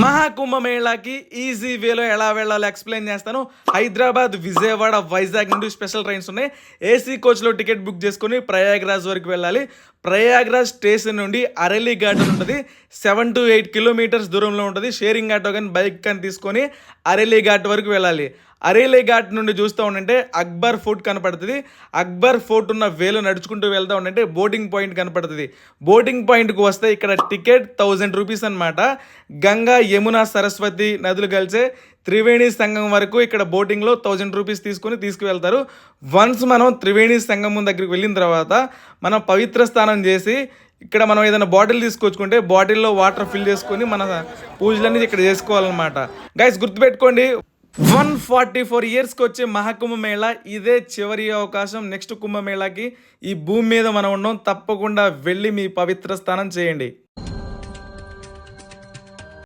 మహాకుంభమేళాకి easy వేలో ఎలా వెళ్ళాలో ఎక్స్ప్లెయిన్ చేస్తాను. హైదరాబాద్, విజయవాడ, వైజాగ్ నుండి స్పెషల్ ట్రైన్స్ ఉన్నాయి. ఏసీ కోచ్లో టికెట్ బుక్ చేసుకుని ప్రయాగ్రాజ్ వరకు వెళ్ళాలి. ప్రయాగ్రాజ్ స్టేషన్ నుండి అరెలీ ఘాట్ ఉంటుంది. 7 to 8 కిలోమీటర్స్ దూరంలో ఉంటుంది. షేరింగ్ ఆటో కానీ బైక్ కానీ తీసుకొని అరెలీ ఘాట్ వరకు వెళ్ళాలి. అరేలీ ఘాట్ నుండి చూస్తూ ఉండంటే అక్బర్ ఫోర్ట్ కనపడుతుంది. అక్బర్ ఫోర్ట్ ఉన్న వేలో నడుచుకుంటూ వెళ్తూ ఉండంటే బోటింగ్ పాయింట్ కనపడుతుంది. బోటింగ్ పాయింట్కి వస్తే ఇక్కడ టికెట్ 1000 రూపీస్ అనమాట. గంగా, యమున, సరస్వతి నదులు కలిసే త్రివేణి సంగమం వరకు ఇక్కడ బోటింగ్లో 1000 రూపీస్ తీసుకొని తీసుకువెళ్తారు. వన్స్ మనం త్రివేణి సంగమం దగ్గరికి వెళ్ళిన తర్వాత మనం పవిత్ర స్నానం చేసి ఇక్కడ మనం ఏదైనా బాటిల్ తీసుకొచ్చుకుంటే బాటిల్లో వాటర్ ఫిల్ చేసుకొని మన పూజలన్నీ ఇక్కడ చేసుకోవాలన్నమాట. గైస్ గుర్తుపెట్టుకోండి, 144 ఇయర్స్కి వచ్చే మహాకుంభమేళా ఇదే చివరి అవకాశం. నెక్స్ట్ కుంభమేళాకి ఈ భూమి మీద మనం ఉన్నాం. తప్పకుండా వెళ్ళి మీ పవిత్ర స్నానం చేయండి.